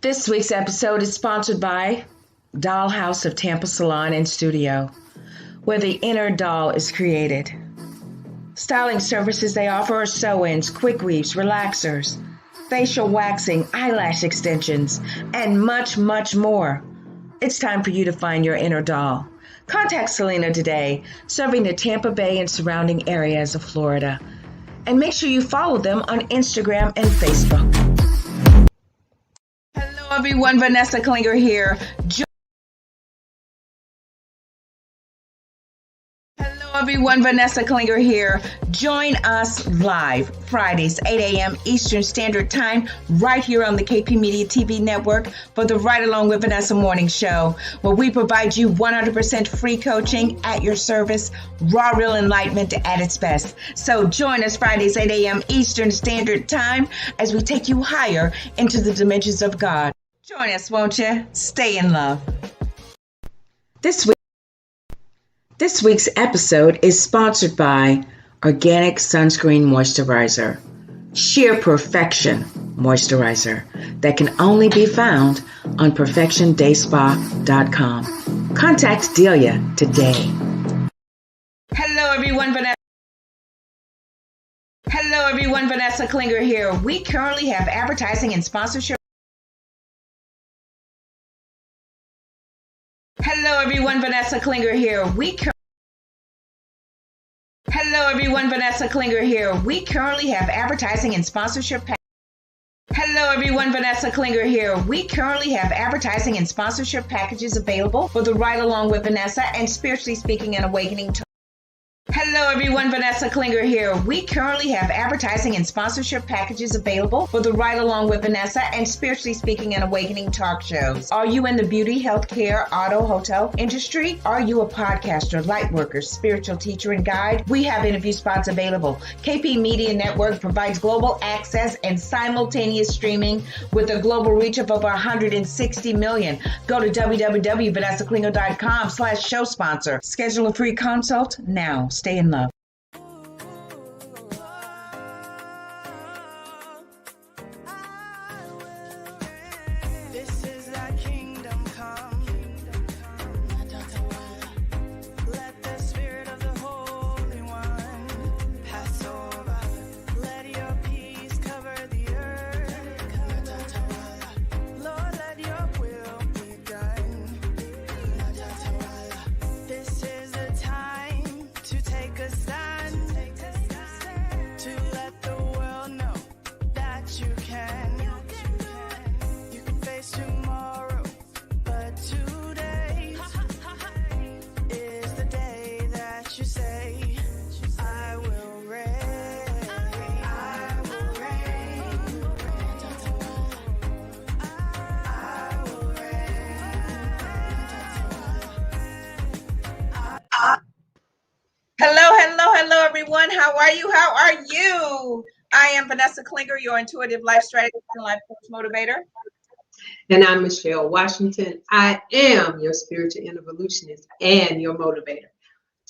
This week's episode is sponsored by Dollhouse of Tampa Salon and Studio, where the inner doll is created. Styling services they offer are sew-ins, quick weaves, relaxers, facial waxing, eyelash extensions, and much, much more. It's time for you to find your inner doll. Contact Selena today, serving the Tampa Bay and surrounding areas of Florida. And make sure you follow them on Instagram and Facebook. Hello everyone, Vanessa Klinger here. Vanessa Klinger here. Join us live Fridays, 8 a.m. Eastern Standard Time, right here on the KP Media TV network for the Right Along with Vanessa morning show, where we provide you 100% free coaching at your service, raw, real enlightenment at its best. So join us Fridays, 8 a.m. Eastern Standard Time as we take you higher into the dimensions of God. Join us, won't you? Stay in love. This week's episode is sponsored by Organic Sunscreen Moisturizer, Sheer Perfection Moisturizer that can only be found on perfectiondayspa.com. Contact Delia today. Hello everyone, Vanessa Klinger here. We currently have advertising and sponsorship. Vanessa Klinger here. We currently have advertising and sponsorship. We currently have advertising and sponsorship packages available for the Right Along with Vanessa and Spiritually Speaking and Awakening. Hello everyone, Vanessa Klinger here. We currently have advertising and sponsorship packages available for the Right Along with Vanessa and Spiritually Speaking and Awakening talk shows. Are you in the beauty, healthcare, auto, hotel industry? Are you a podcaster, light worker, spiritual teacher, and guide? We have interview spots available. KP Media Network provides global access and simultaneous streaming with a global reach of over 160 million. Go to www.vanessaklinger.com/show sponsor. Schedule a free consult now. Stay in love. Hello, everyone. How are you? I am Vanessa Klinger, your intuitive life strategist and life coach motivator. And I'm Michelle Washington. I am your spiritual evolutionist and your motivator.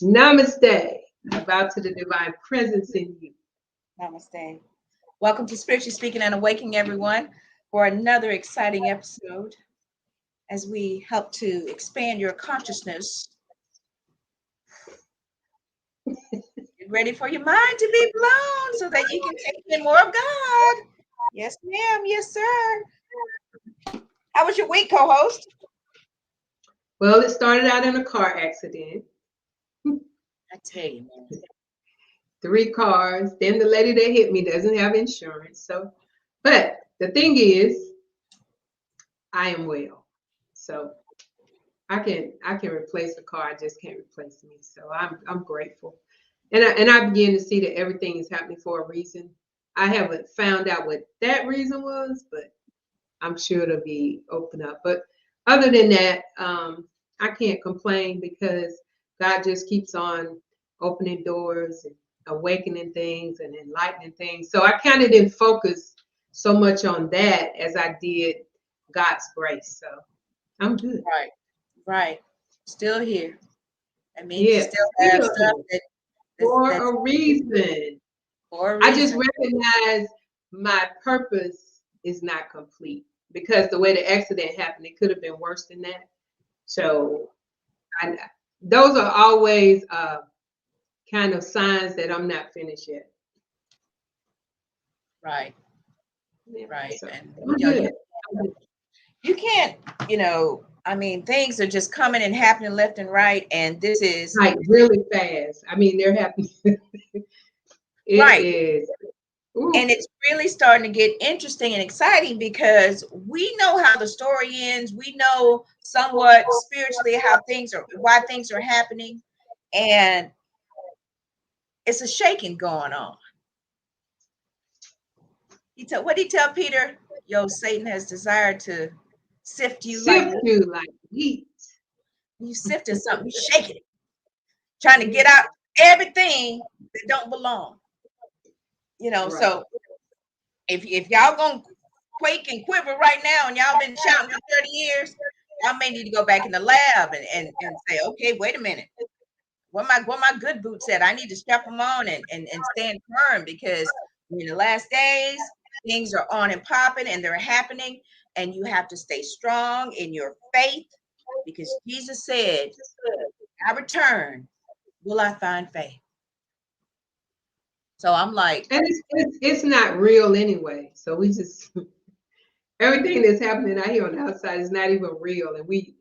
Namaste. Bow to the divine presence in you. Namaste. Welcome to Spiritually Speaking and Awakening, everyone, for another exciting episode as we help to expand your consciousness. Get ready for your mind to be blown so that you can take in more of God. Yes, ma'am. Yes, sir. How was your week, co-host? Well, it started out in a car accident. I tell you, man. 3 cars. Then the lady that hit me doesn't have insurance. So, but the thing is, I am well. So I can replace the car. I just can't replace me. So I'm grateful. And I begin to see that everything is happening for a reason. I haven't found out what that reason was, but I'm sure it'll be open up. But other than that, I can't complain because God just keeps on opening doors and awakening things and enlightening things. So I kind of didn't focus so much on that as I did God's grace. So I'm good. Right. Still here. I mean, you still have stuff for a reason. I just recognize my purpose is not complete. because the way the accident happened, it could have been worse than that. So I, those are always kind of signs that I'm not finished yet. Right. Yeah, Right. so And I'm you know, good. I'm good. you can't, I mean, things are just coming and happening left and right. And this is Like really fast. I mean, they're happening. It right. is. And Ooh, it's really starting to get interesting and exciting because we know how the story ends. We know somewhat spiritually why things are happening. And it's a shaking going on. What did he tell Peter? Yo, Satan has desired to sift you like sift you like wheat. you sifting something, you shaking it, trying to get Yeah, out everything that don't belong. right. So if y'all gonna quake and quiver right now and y'all been shouting for 30 years, y'all may need to go back in the lab and say, okay, wait a minute. What my good boots said, I need to strap them on and stand firm because in the last days, things are on and popping and they're happening, and you have to stay strong in your faith because Jesus said, I return, will I find faith? So I'm like, And it's not real anyway. So we just everything that's happening out here on the outside is not even real, and we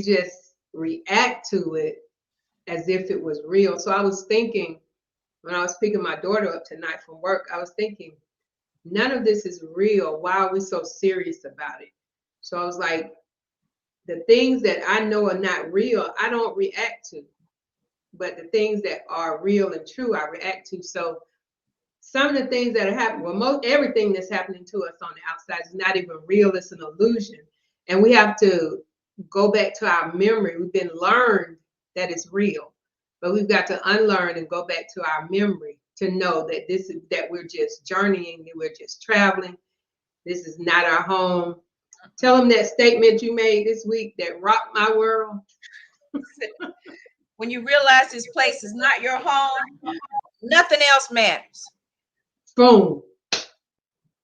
just react to it as if it was real. So I was thinking when I was picking my daughter up tonight from work, I was thinking none of this is real. Why are we so serious about it? So I was like, the things that I know are not real, I don't react to. But the things that are real and true, I react to. So some of the things that are happening, well, most everything that's happening to us on the outside is not even real, it's an illusion. And we have to go back to our memory. We've been learned that it's real, but we've got to unlearn and go back to our memory to know that that we're just journeying, that we're just traveling. This is not our home. Tell them that statement you made this week that rocked my world. when you realize this place is not your home, nothing else matters. Boom.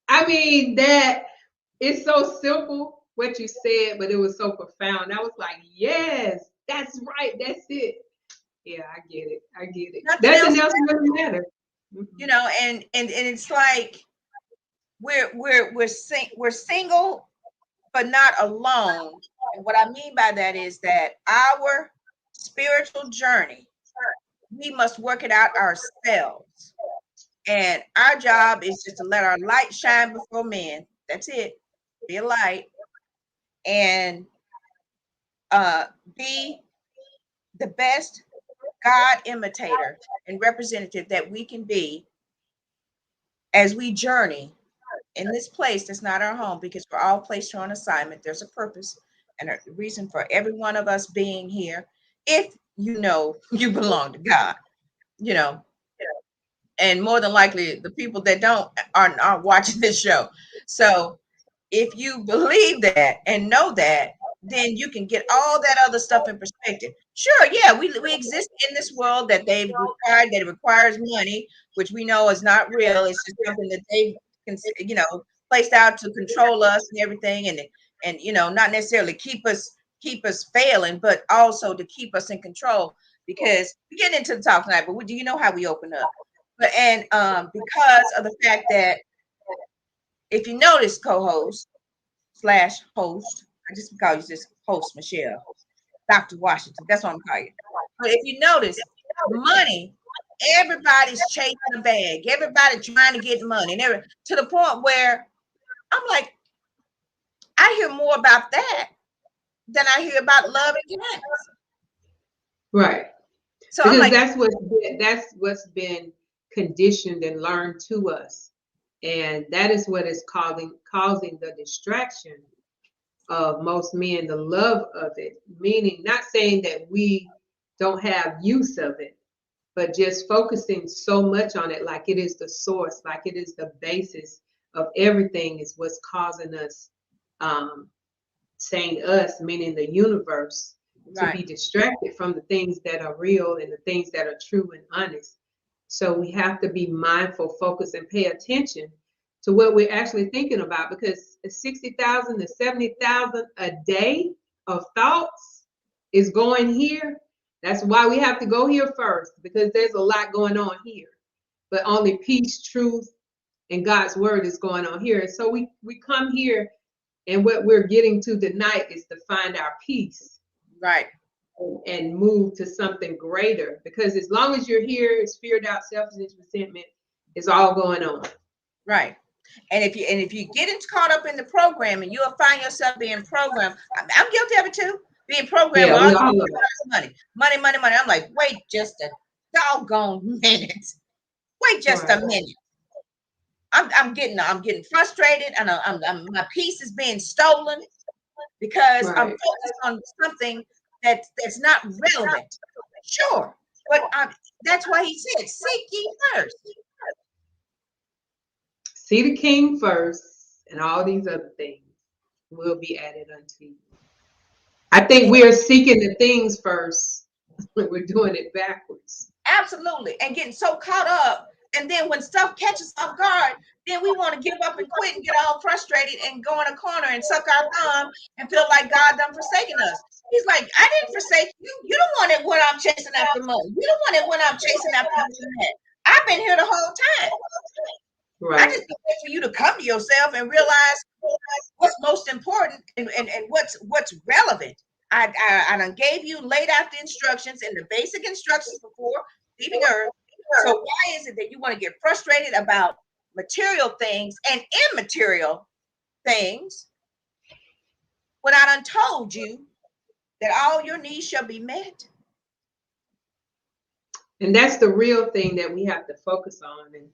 I mean, that it's so simple what you said, but it was so profound. I was like, yes, that's right. That's it. Yeah, I get it. I get it. Nothing else Nothing else really matters. and it's like we're single but not alone. And what I mean by that is that our spiritual journey, we must work it out ourselves. And our job is just to let our light shine before men. That's it. Be a light and uh, be the best God imitator and representative that we can be as we journey in this place that's not our home, because we're all placed here on assignment. There's a purpose and a reason for every one of us being here. If you know you belong to God, you know, and more than likely the people that don't aren't watching this show. So if you believe that and know that, then you can get all that other stuff in perspective. Sure, yeah, we exist in this world that requires money, which we know is not real. It's just something that they've placed out to control us and everything, and not necessarily keep us failing, but also to keep us in control. Because we get into the talk tonight, but do you know how we open up? But and because of the fact that if you notice, co-host slash host. I just call you just host Michelle, Dr. Washington. That's what I'm calling you. But if you notice, money, everybody's chasing a bag. Everybody trying to get money, and to the point where I'm like, I hear more about that than I hear about love and kindness. Right. So I'm Because like, that's what's been conditioned and learned to us. And that is what is causing the distraction of most men, the love of it, meaning not saying that we don't have use of it, but just focusing so much on it like it is the source, like it is the basis of everything is what's causing us, um, saying us, meaning the universe, to right, be distracted from the things that are real and the things that are true and honest. So we have to be mindful, focus, and pay attention to what we're actually thinking about, because 60,000 to 70,000 a day of thoughts is going here. That's why we have to go here first, because there's a lot going on here. But only peace, truth, and God's word is going on here. And so we come here, and what we're getting to tonight is to find our peace. Right. And move to something greater. Because as long as you're here, fear, doubt, selfishness, resentment is all going on. Right. And if you get caught up in the program, and you'll find yourself being programmed. I'm guilty of it too. Being programmed. Yeah, we all money. I'm like, wait just a doggone minute. Wait just a minute. I'm getting frustrated, and my peace is being stolen because I'm focused on something that's not relevant. Sure, but that's why he said, "Seek ye first." See the King first, and all these other things will be added unto you. I think we are seeking the things first. We're doing it backwards. Absolutely, and getting so caught up. And then when stuff catches off guard, then we want to give up and quit and get all frustrated and go in a corner and suck our thumb and feel like God done forsaken us. He's like, I didn't forsake you. You don't want it when I'm chasing after money. You don't want it when I'm chasing after that. I've been here the whole time. Right. I just wait for you to come to yourself and realize what's most important and what's relevant. I done gave you, laid out the instructions and the basic instructions before leaving Earth. So why is it that you want to get frustrated about material things and immaterial things when I done told you that all your needs shall be met? And that's the real thing that we have to focus on. And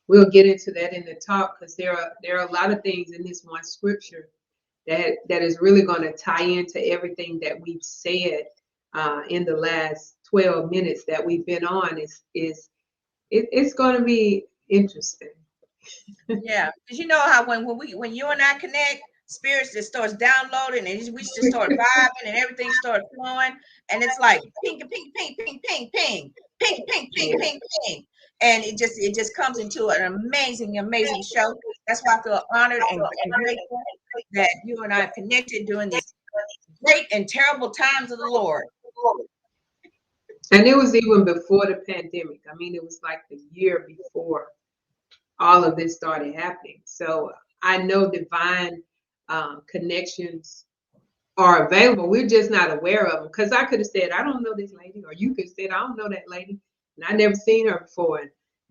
we'll get into that in the talk, because there are a lot of things in this one scripture that is really going to tie into everything that we've said in the last 12 minutes that we've been on. It's going to be interesting. Yeah, because you know how when you and I connect, spirits just starts downloading, and we just start vibing, and everything starts flowing, and it's like ping, ping, ping, ping, ping, ping, ping, ping, ping, ping, ping, and it just comes into an amazing show. That's why I feel honored and grateful that you and I are connected during these great and terrible times of the Lord. And it was even before the pandemic. I mean, it was like the year before all of this started happening. So I know divine connections are available. We're just not aware of them. Because I could have said, I don't know this lady, or you could have said, I don't know that lady, and I never seen her before.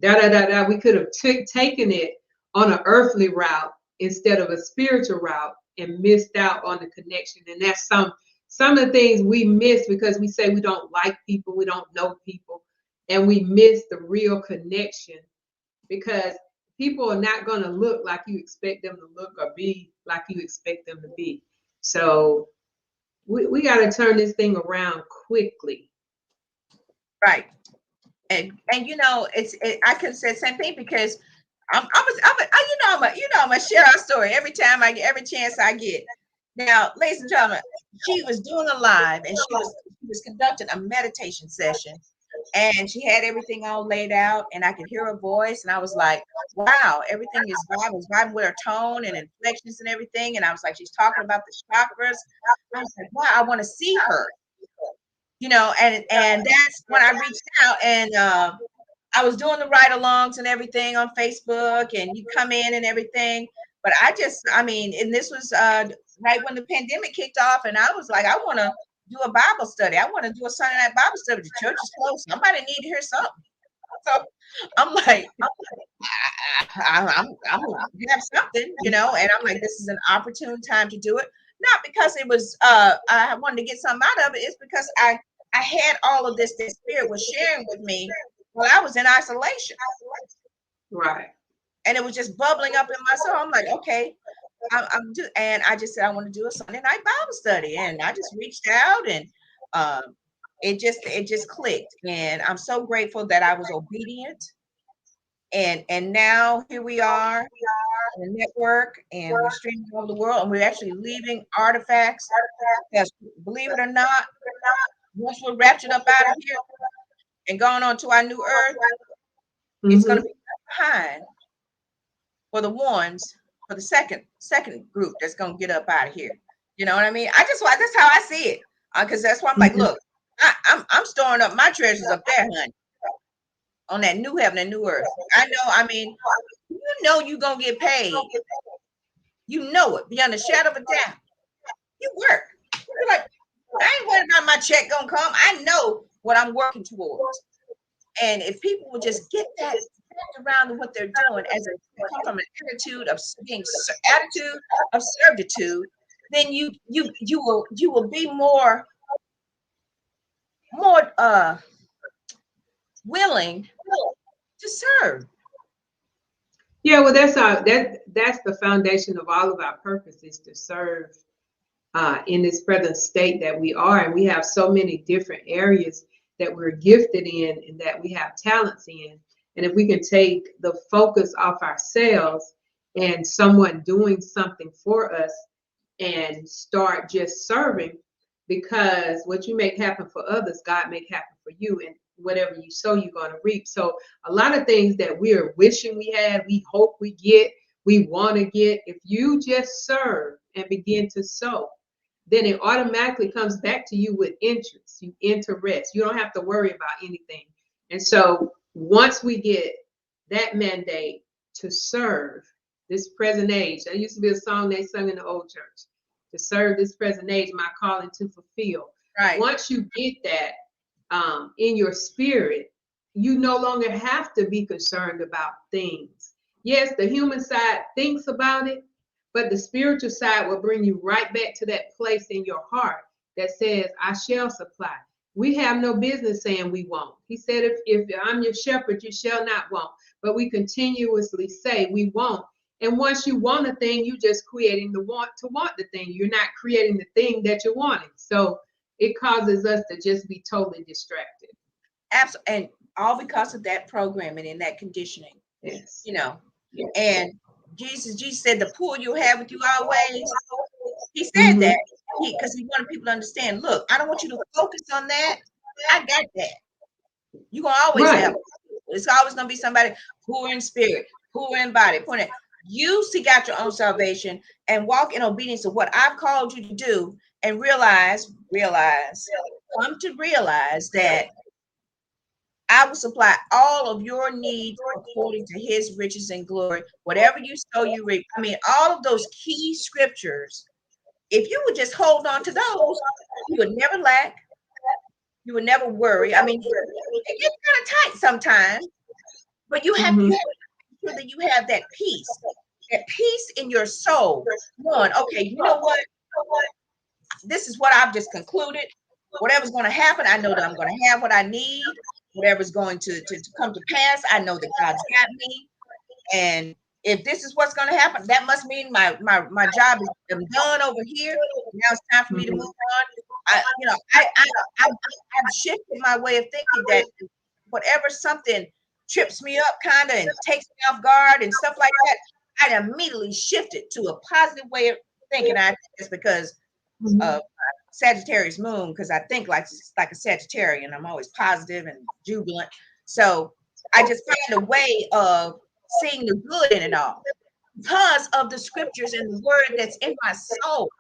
And we could have taken it on an earthly route instead of a spiritual route and missed out on the connection. And that's some of the things we miss because we say we don't like people, we don't know people, and we miss the real connection, because people are not going to look like you expect them to look or be like you expect them to be. So we got to turn this thing around quickly. Right. And you know, I can say the same thing, because I'm gonna share our story every chance I get. Now, ladies and gentlemen, she was doing a live, and she was conducting a meditation session, and she had everything all laid out, and I could hear her voice, and I was like, wow, everything is vibing. I was vibing with her tone and inflections and everything, and I was like, she's talking about the chakras. I was like, wow, I want to see her, you know, and that's when I reached out, and I was doing the ride-alongs and everything on Facebook, and you come in and everything. But and this was right when the pandemic kicked off, and I was like, I want to do a Bible study. I want to do a Sunday night Bible study. The church is closed. Somebody need to hear something. So I'm like, I'm have something, you know, and I'm like, this is an opportune time to do it. Not because it was I wanted to get something out of it. It's because I had all of this that Spirit was sharing with me while I was in isolation. Right. And it was just bubbling up in my soul. I'm like, okay, and I just said I want to do a Sunday night Bible study, and I just reached out, and it just clicked, and I'm so grateful that I was obedient, and now here we are in the network, and we're streaming all over the world, and we're actually leaving artifacts. Because believe it or not, once we're raptured up out of here and going on to our new earth, it's going to be behind for the ones for the second group that's gonna get up out of here. You know what I mean? That's how I see it. Because that's why I'm like, Mhm. look, I'm storing up my treasures up there, honey, on that new heaven and new earth. I know. I mean, you know, you gonna get paid. You know it beyond a shadow of a doubt. You work. You're like, I ain't worried about my check gonna come. I know what I'm working towards. And if people would just get that around what they're doing as a come from an attitude of attitude of servitude, then you will be more willing to serve. Yeah, well, that's the foundation of all of our purpose is to serve in this present state that we are, and we have so many different areas that we're gifted in and that we have talents in. And if we can take the focus off ourselves and someone doing something for us and start just serving, because what you make happen for others, God make happen for you, and whatever you sow, you're going to reap. So a lot of things that we are wishing we had, we hope we get, we want to get, if you just serve and begin to sow, then it automatically comes back to you with interest. You interest. You don't have to worry about anything. And so once we get that mandate to serve this present age, there used to be a song they sung in the old church, to serve this present age, my calling to fulfill. Right. Once you get that in your spirit, you no longer have to be concerned about things. Yes, the human side thinks about it, but the spiritual side will bring you right back to that place in your heart that says, I shall supply. We have no business saying we won't. He said, if I'm your shepherd, you shall not want. But we continuously say we won't. And once you want a thing, you're just creating the want to want the thing. You're not creating the thing that you're wanting. So it causes us to just be totally distracted. Absolutely. And all because of that programming and that conditioning. Yes. You know, Yes. and Jesus said, the poor you have with you always. He said Mhm. that because he wanted people to understand, look, I don't want you to focus on that. I got that. You're gonna always Right. have it. It's always gonna be somebody poor in spirit, poor in body, poor in. You seek out your own salvation and walk in obedience to what I've called you to do, and come to realize that I will supply all of your needs according to his riches and glory. Whatever you sow, you reap. I mean, all of those key scriptures, if you would just hold on to those, you would never lack. You would never worry. I mean, it gets kind of tight sometimes, but you have to Mhm. make sure that you have that peace in your soul. Knowing, okay, you know what? This is what I've just concluded. Whatever's going to happen, I know that I'm going to have what I need. Whatever's going to come to pass, I know that God's got me. And if this is what's going to happen, that must mean my job is done over here. Now it's time for me to move Mhm. on. I've shifted my way of thinking that whatever something trips me up kind of and takes me off guard and stuff like that, I immediately shifted to a positive way of thinking. I think it's because Mhm. of Sagittarius moon, because I think like a Sagittarian. I'm always positive and jubilant. So I just find a way of seeing the good in it all because of the scriptures and the word that's in my soul.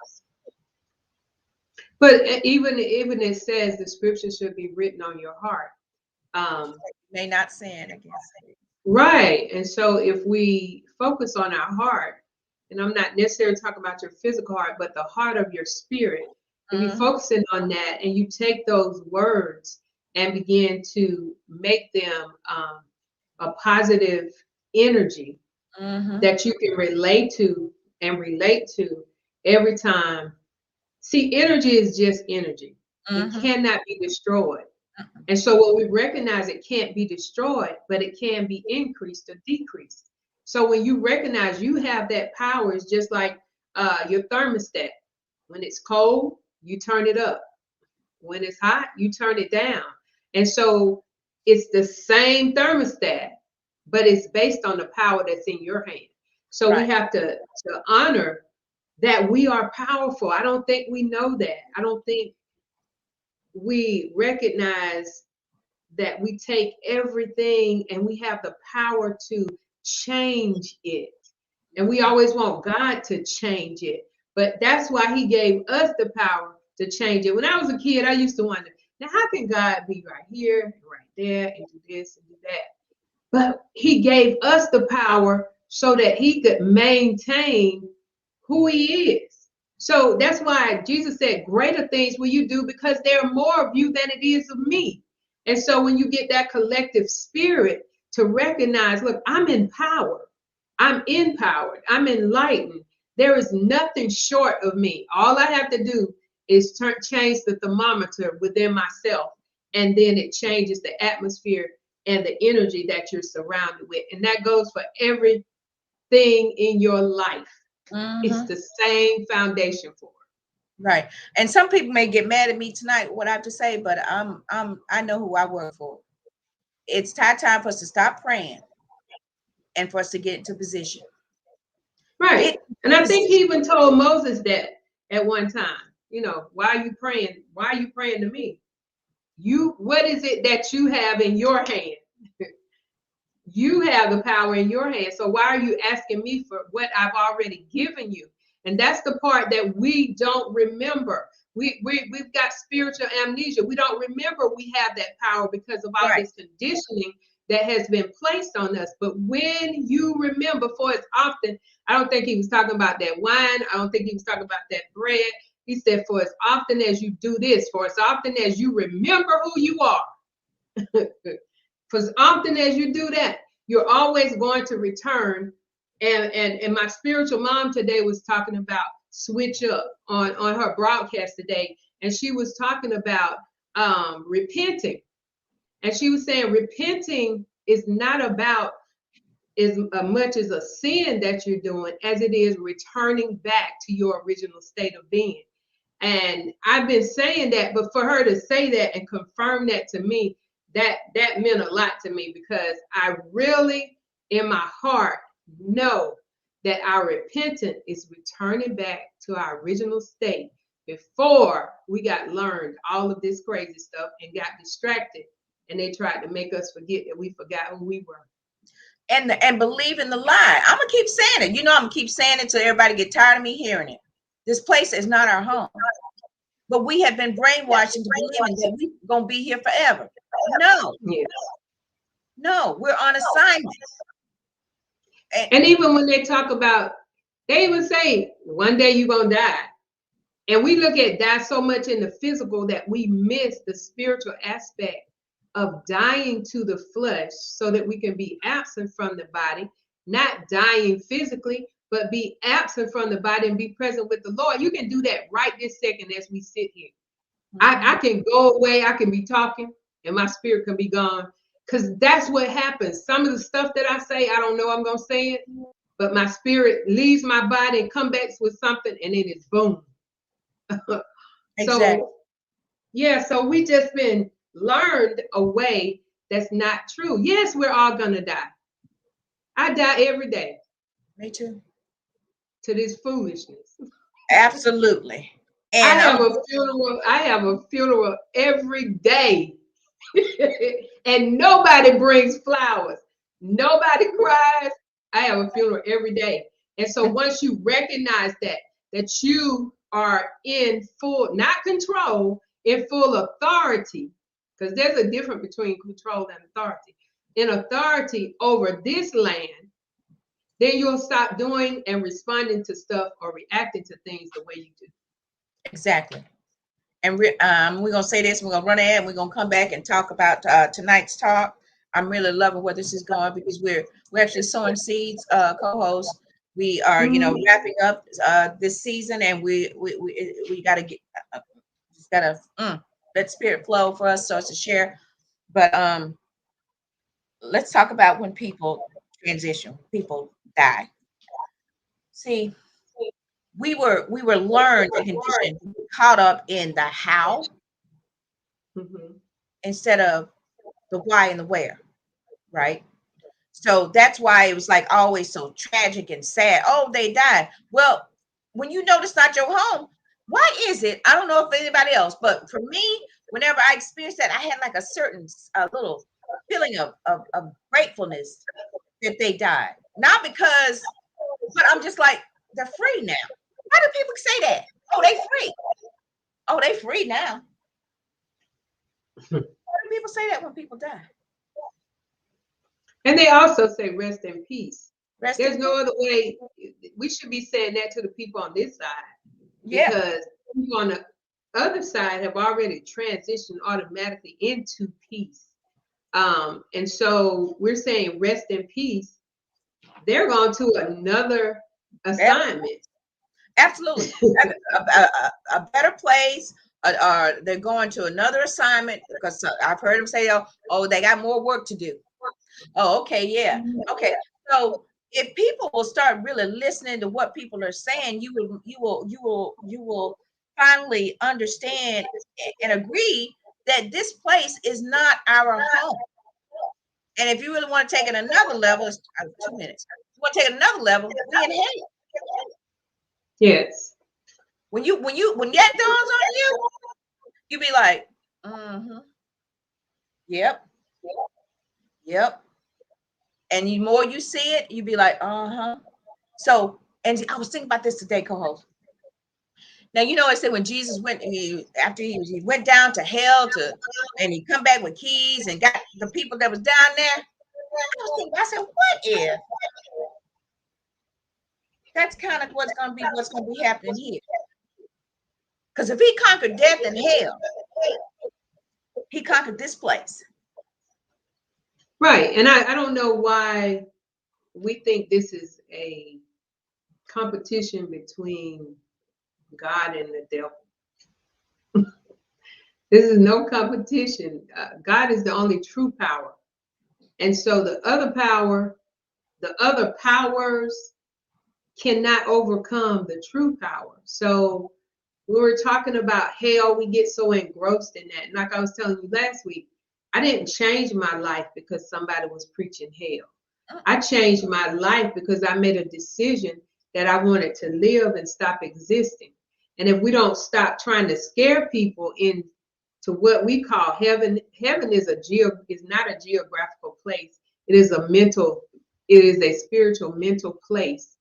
But even it says the scripture should be written on your heart. May not sin against me. Right. And so if we focus on our heart, and I'm not necessarily talking about your physical heart, but the heart of your spirit, if you Mhm, focus in on that and you take those words and begin to make them a positive energy mhm, that you can relate to and relate to every time. See, energy is just energy. It mhm, cannot be destroyed. mhm. And so when we recognize it can't be destroyed, but it can be increased or decreased. So when you recognize you have that power, it's just like your thermostat. When it's cold, you turn it up. When it's hot, you turn it down. And so it's the same thermostat, but it's based on the power that's in your hand. So we Right. have to honor that we are powerful. I don't think we know that. I don't think we recognize that we take everything and we have the power to change it. And we always want God to change it. But that's why he gave us the power to change it. When I was a kid, I used to wonder, now how can God be right here and right there and do this and do that? But he gave us the power so that he could maintain who he is. So that's why Jesus said, greater things will you do because there are more of you than it is of me. And so when you get that collective spirit to recognize, look, I'm empowered. I'm empowered. I'm enlightened. There is nothing short of me. All I have to do is change the thermometer within myself. And then it changes the atmosphere and the energy that you're surrounded with. And that goes for everything in your life. It's the same foundation for it. Right. And some people may get mad at me tonight, what I have to say, but I know who I work for. It's time for us to stop praying and for us to get into position. Right. And I think he even told Moses that at one time, you know, why are you praying? Why are you praying to me? What is it that you have in your hand? You have the power in your hand. So why are you asking me for what I've already given you? And that's the part that we don't remember. We've got spiritual amnesia. We don't remember we have that power because of all this conditioning that has been placed on us. But when you remember, for as often, I don't think he was talking about that wine. I don't think he was talking about that bread. He said, for as often as you do this, for as often as you remember who you are, for as often as you do that, you're always going to return. And my spiritual mom today was talking about switch up on her broadcast today. And she was talking about repenting. And she was saying repenting is not about as much as a sin that you're doing as it is returning back to your original state of being. And I've been saying that, but for her to say that and confirm that to me, that meant a lot to me, because I really, in my heart, know that our repentance is returning back to our original state before we got learned all of this crazy stuff and got distracted, and they tried to make us forget that we forgot who we were. And believe in the lie. I'm gonna keep saying it. You know, I'm gonna keep saying it till everybody get tired of me hearing it. This place is not our home. But we have been brainwashed into believing that we're going to be here forever. No. Yes. No, we're on assignment. And even when they talk about, they even say, one day you're going to die. And we look at die so much in the physical that we miss the spiritual aspect of dying to the flesh so that we can be absent from the body, not dying physically, but be absent from the body and be present with the Lord. You can do that right this second as we sit here. I can go away, I can be talking, and my spirit can be gone. Because that's what happens. Some of the stuff that I say, I don't know I'm going to say it, but my spirit leaves my body and comes back with something, and then it's boom. Exactly. So we just been learned a way that's not true. Yes, we're all going to die. I die every day. Me too. To this foolishness. Absolutely. And I have a funeral every day. And nobody brings flowers. Nobody cries. I have a funeral every day. And so once you recognize that you are in full, not control, in full authority, because there's a difference between control and authority. In authority over this land, then you'll stop doing and responding to stuff or reacting to things the way you do. Exactly. And we're going to say this, we're going to run ahead, and we're going to come back and talk about tonight's talk. I'm really loving where this is going, because we're actually sowing seeds, co-hosts. We are, wrapping up this season, and we got to get, just got to let spirit flow for us, so as to share. But let's talk about when people transition, people die. See, we were learned and conditioned, caught up in the how instead of the why and the where, right? So that's why it was like always so tragic and sad. Oh, they died. Well, when you know it's not your home, why is it? I don't know if anybody else, but for me, whenever I experienced that, I had like a certain little feeling of gratefulness that they died. Not because But I'm just like, they're free now. Why do people say that? Oh, they free. Oh, they free now. Why do people say that when people die? And they also say rest in peace. Rest There's in no peace. other way. We should be saying that to the people on this side, Yeah. because people on the other side have already transitioned automatically into peace. And so we're saying rest in peace. They're going to another assignment. Absolutely. A better place. They're going to another assignment because I've heard them say, oh, they got more work to do. Oh, okay, yeah. Okay. So if people will start really listening to what people are saying, you will finally understand and agree that this place is not our home. And if you really want to take it another level, it's 2 minutes. If you want to take it another level, we in hell. Yes. When that dawns on you, you be like, mm-hmm. Yep. Yep. And the more you see it, you be like, uh-huh. So, and I was thinking about this today, co-host. Now, you know, I said when Jesus went, after he went down to hell and he come back with keys and got the people that was down there. I was thinking, I said, what if that's kind of what's going to be happening here? Because if he conquered death and hell, he conquered this place. Right. And I don't know why we think this is a competition between God and the devil. This is no competition. God is the only true power. And so the other powers cannot overcome the true power. So we were talking about hell, we get so engrossed in that. And like I was telling you last week, I didn't change my life because somebody was preaching hell. I changed my life because I made a decision that I wanted to live and stop existing. And if we don't stop trying to scare people into what we call heaven, heaven is not a geographical place. It is a spiritual mental place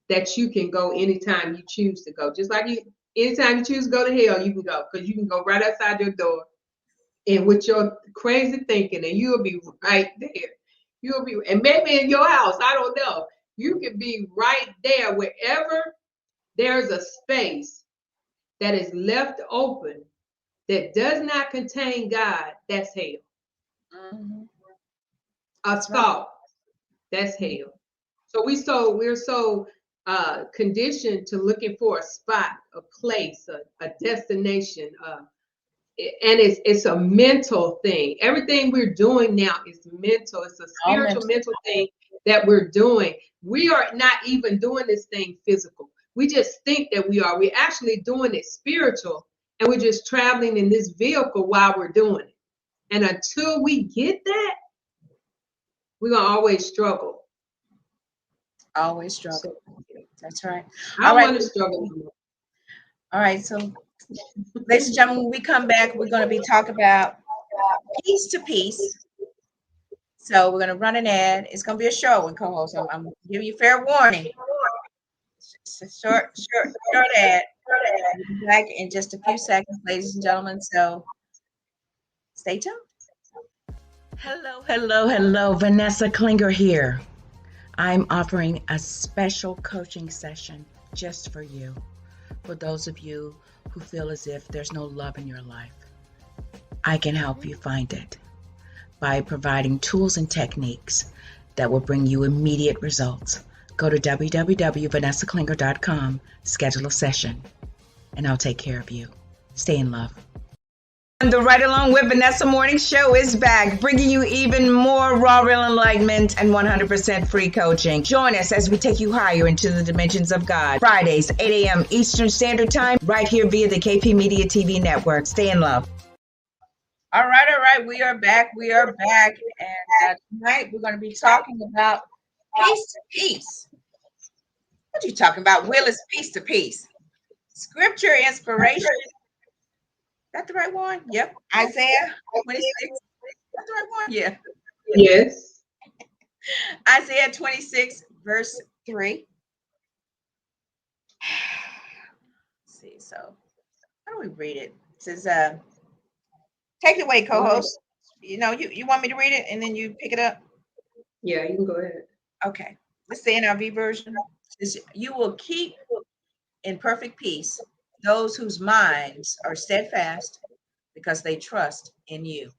that you can go anytime you choose to go. Just like anytime you choose to go to hell, you can go, because you can go right outside your door and with your crazy thinking, and you'll be right there. And maybe in your house, I don't know. You can be right there wherever there's a space that is left open that does not contain God. That's hell. Mm-hmm. A thought, that's hell. So we're so conditioned to looking for a spot, a place, a destination, and it's a mental thing. Everything we're doing now is mental. It's a spiritual mental thing that we're doing. We are not even doing this thing physical. We just think that we are. We're actually doing it spiritual, and we're just traveling in this vehicle while we're doing it. And until we get that, we're gonna always struggle. Always struggle. That's right. I don't want to struggle anymore. All right. So, ladies and gentlemen, when we come back, we're going to be talking about piece to piece. So we're going to run an ad. It's going to be a short one, co-host. I'm giving you fair warning. It's a short ad. We'll be back in just a few seconds, ladies and gentlemen. So stay tuned. Hello. Vanessa Klinger here. I'm offering a special coaching session just for you. For those of you who feel as if there's no love in your life, I can help you find it by providing tools and techniques that will bring you immediate results. Go to www.vanessaklinger.com, schedule a session, and I'll take care of you. Stay in love. The Right Along with Vanessa Morning Show is back, bringing you even more raw, real enlightenment and 100% free coaching. Join us as we take you higher into the dimensions of God. Fridays, 8 a.m. Eastern Standard Time, right here via the KP Media TV network. Stay in love. All right. We are back. And tonight we're going to be talking about piece to piece. What are you talking about, Will? Is piece to piece. Scripture inspiration. That the right one? Yep. Isaiah 26. That's the right one? Yeah. Yes. Isaiah 26, verse 3. see. So how do we read it? It says, take it away, Go ahead. co-host. You want me to read it and then you pick it up? Yeah, you can go ahead. Okay. Let's say NRV version. It says, you will keep in perfect peace those whose minds are steadfast because they trust in you.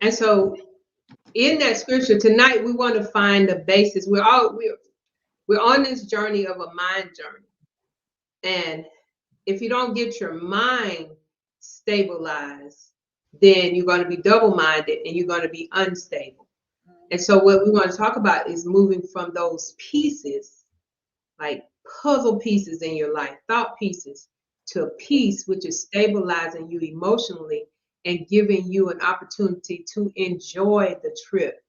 And so in that scripture tonight, we want to find the basis. We're on this journey of a mind journey. And if you don't get your mind stabilized, then you're going to be double-minded and you're going to be unstable. And so what we want to talk about is moving from those pieces, like puzzle pieces in your life, thought pieces, to a piece which is stabilizing you emotionally and giving you an opportunity to enjoy the trip.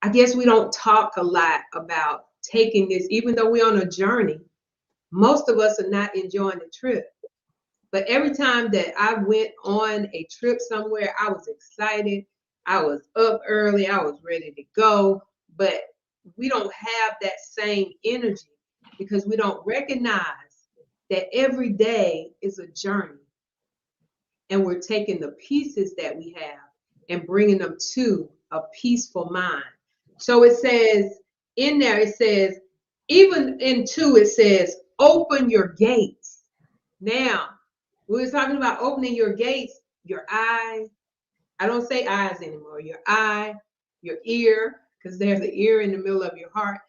I guess we don't talk a lot about taking this, even though we're on a journey. Most of us are not enjoying the trip. But every time that I went on a trip somewhere, I was excited. I was up early. I was ready to go. But we don't have that same energy because we don't recognize that every day is a journey. And we're taking the pieces that we have and bringing them to a peaceful mind. So it says in there, it says, even in 2, it says, open your gates. Now, we were talking about opening your gates, your eye. I don't say eyes anymore. Your eye, your ear, because there's an ear in the middle of your heart.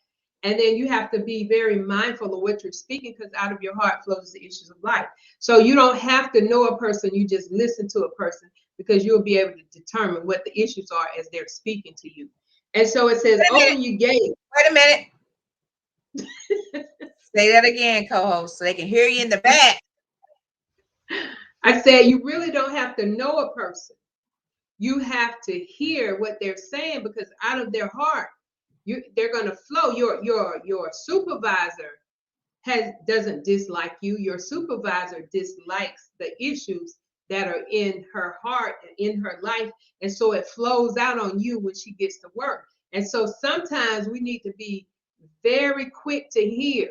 And then you have to be very mindful of what you're speaking because out of your heart flows the issues of life. So you don't have to know a person. You just listen to a person because you'll be able to determine what the issues are as they're speaking to you. And so it says, open your gates. Wait a minute. Say that again, co-host, so they can hear you in the back. I said, you really don't have to know a person. You have to hear what they're saying because out of their heart, they're going to flow. Your supervisor doesn't dislike you. Your supervisor dislikes the issues that are in her heart and in her life. And so it flows out on you when she gets to work. And so sometimes we need to be very quick to hear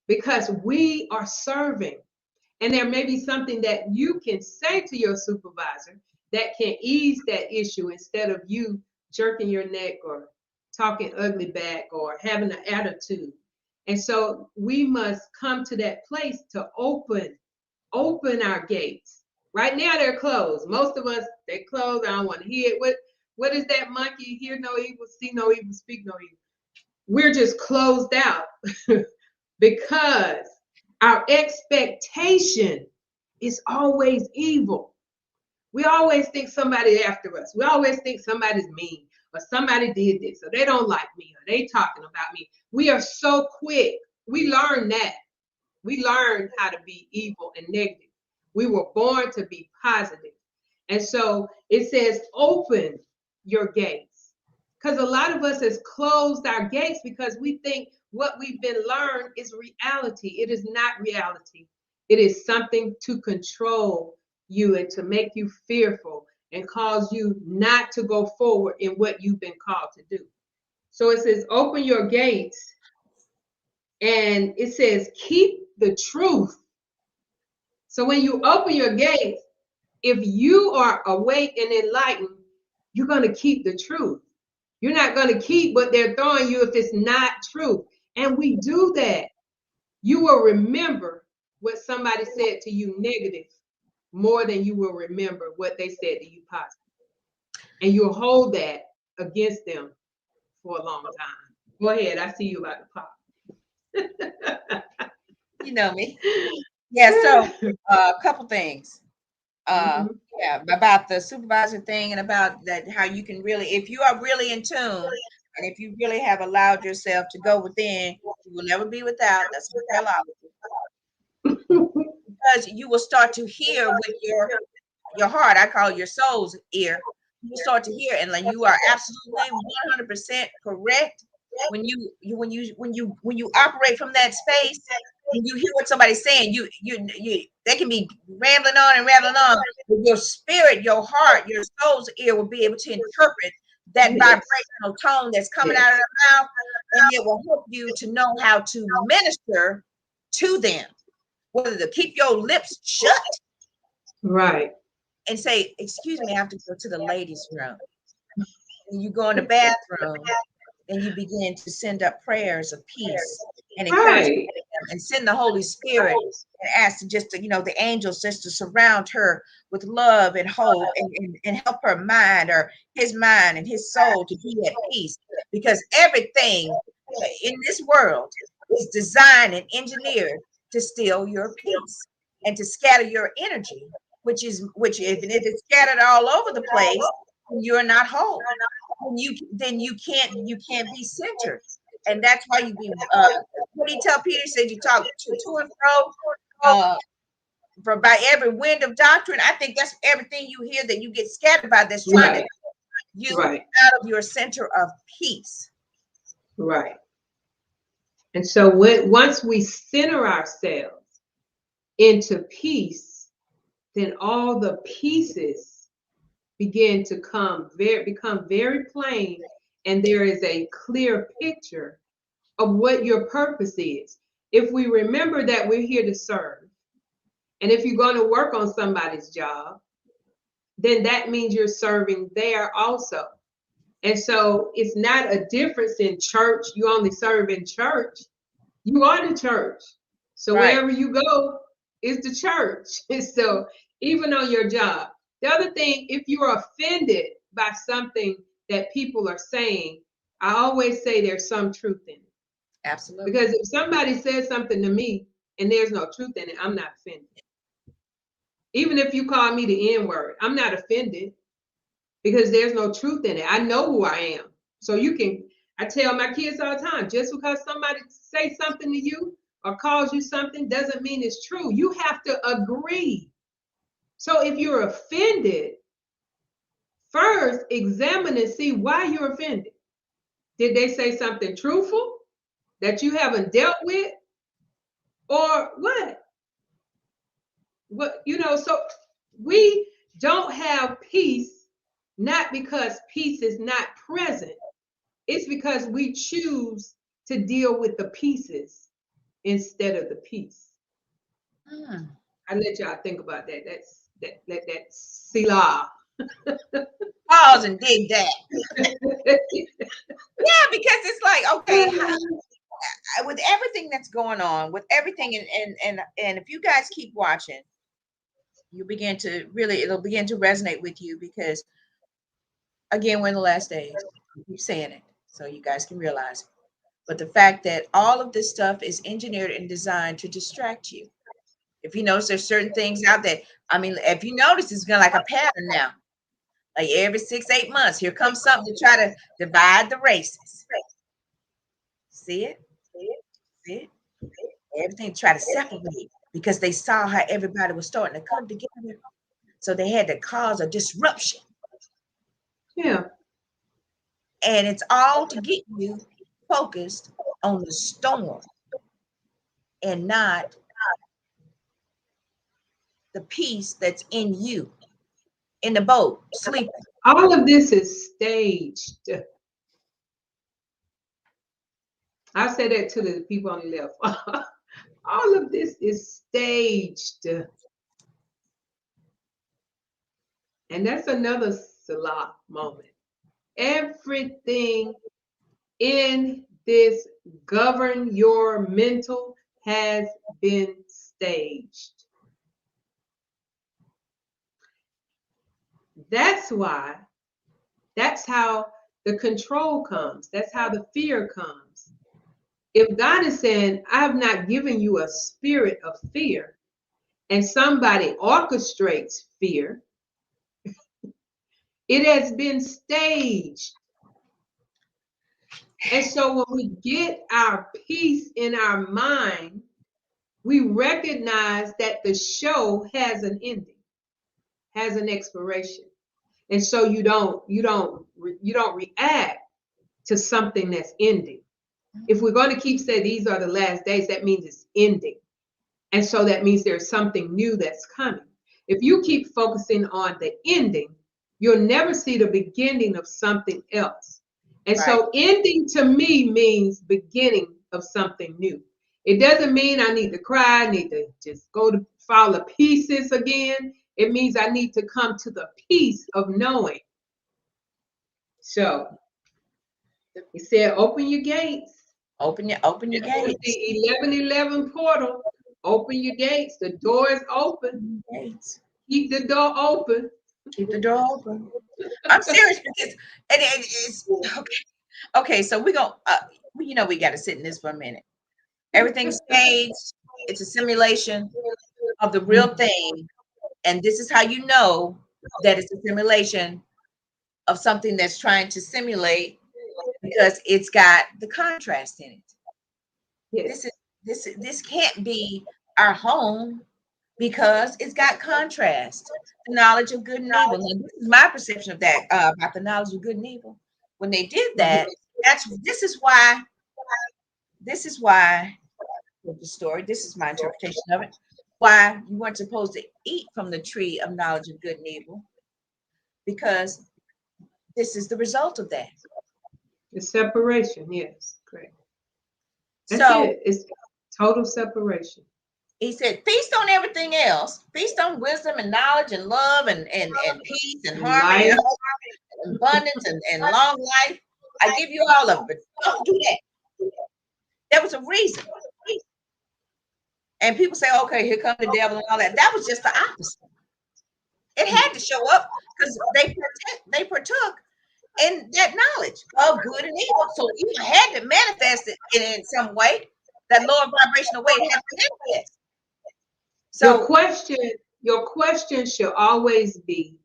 because we are serving. And there may be something that you can say to your supervisor that can ease that issue instead of you jerking your neck or talking ugly back or having an attitude. And so we must come to that place to open our gates. Right now they're closed. Most of us, they're closed. I don't want to hear it. What is that monkey? Hear no evil, see no evil, speak no evil. We're just closed out because our expectation is always evil. We always think somebody after us. We always think somebody's mean or somebody did this or they don't like me or they talking about me. We are so quick. We learned that. We learned how to be evil and negative. We were born to be positive. And so it says, open your gates. Because a lot of us has closed our gates because we think what we've been learned is reality. It is not reality. It is something to control you and to make you fearful and cause you not to go forward in what you've been called to do. So it says, open your gates. And it says, keep the truth. So when you open your gates, if you are awake and enlightened, you're going to keep the truth. You're not going to keep what they're throwing you if it's not true. And we do that. You will remember what somebody said to you negative more than you will remember what they said to you positive. And you'll hold that against them for a long time. Go ahead. I see you about to pop. You know me. Yeah, so a couple things. Yeah, about the supervisor thing and about that, how you can really, if you are really in tune and if you really have allowed yourself to go within, you will never be without. That's what they allow. Because you will start to hear with your heart. I call it your soul's ear. You start to hear, and like you are absolutely 100% correct when you operate from that space. When you hear what somebody's saying, they can be rambling on and rambling on. But your spirit, your heart, your soul's ear will be able to interpret that vibrational tone that's coming out of their mouth, and it will help you to know how to minister to them, whether to keep your lips shut Right. and say, excuse me, I have to go to the ladies' room. And you go in the bathroom and you begin to send up prayers of peace and encouragement Right. to them, and send the Holy Spirit and ask to just to, the angels just to surround her with love and hope, and help her mind, or his mind and his soul, to be at peace, because everything in this world is designed and engineered to steal your peace and to scatter your energy, which if it's scattered all over the place, you're not whole. Then you can't be centered. And that's why you be what do you tell Peter? He said you talk to and fro by every wind of doctrine. I think that's everything you hear that you get scattered by, that's trying to you out of your center of peace. Right. And so once we center ourselves into peace, then all the pieces begin to become very plain, and there is a clear picture of what your purpose is. If we remember that we're here to serve, and if you're going to work on somebody's job, then that means you're serving there also. And so it's not a difference in church. You only serve in church. You are the church. So wherever you go is the church. And so even on your job. The other thing, if you're offended by something that people are saying, I always say there's some truth in it. Absolutely. Because if somebody says something to me and there's no truth in it, I'm not offended. Even if you call me the N-word, I'm not offended, because there's no truth in it. I know who I am. So I tell my kids all the time, just because somebody say something to you or calls you something doesn't mean it's true. You have to agree. So if you're offended, first examine and see why you're offended. Did they say something truthful that you haven't dealt with? Or what? So we don't have peace, not because peace is not present. It's because we choose to deal with the pieces instead of the peace. I let y'all think about that. That's Selah. Pause and dig that. Yeah, because it's like, okay, with everything that's going on, with everything, and if you guys keep watching, it'll begin to resonate with you, because again, we're in the last days. I keep saying it so you guys can realize it. But the fact that all of this stuff is engineered and designed to distract you. If you notice, there's certain things out there. I mean, if you notice, it's like a pattern now. Like every 6-8 months, here comes something to try to divide the races. See it? See it? Everything to try to separate, because they saw how everybody was starting to come together. So they had to cause a disruption. Yeah. And it's all to get you focused on the storm and not the peace that's in you, in the boat, sleeping. All of this is staged. I say that to the people on the left. All of this is staged. And that's another Salah moment. Everything in this govern your mental has been staged. That's how the control comes. That's how the fear comes. If God is saying, I have not given you a spirit of fear, and somebody orchestrates fear, it has been staged. And so when we get our peace in our mind, we recognize that the show has an ending, has an expiration. And so you don't react to something that's ending. If we're going to keep saying these are the last days, that means it's ending. And so that means there's something new that's coming. If you keep focusing on the ending, you'll never see the beginning of something else. And so ending to me means beginning of something new. It doesn't mean I need to cry, I need to just go to fall to pieces again. It means I need to come to the peace of knowing. So he said, open your gates. Open your That was gates. the 11:11 portal. Open your gates. The door is open. Keep the door open. Keep the door open. I'm serious because it's okay. Okay, so we go. We got to sit in this for a minute. Everything's staged. It's a simulation of the real thing, and this is how you know that it's a simulation of something that's trying to simulate, because it's got the contrast in it. Yes. This can't be our home because it's got contrast, the knowledge of good and evil. Now, this is my perception of that, about the knowledge of good and evil. When they did that, this is why the story. This is my interpretation of it. Why you weren't supposed to eat from the tree of knowledge of good and evil, because this is the result of that. The separation, yes, correct. That's So it. It's total separation. he said, feast on everything else. Feast on wisdom and knowledge and love and peace and harmony Life. and abundance and long life. I give you all of it, but don't do that. There was a reason. And people say, okay, here comes the devil and all that. That was just the opposite. It had to show up because they partook in that knowledge of good and evil. So you had to manifest it in some way. That lower vibrational way had to manifest. So your question should always be,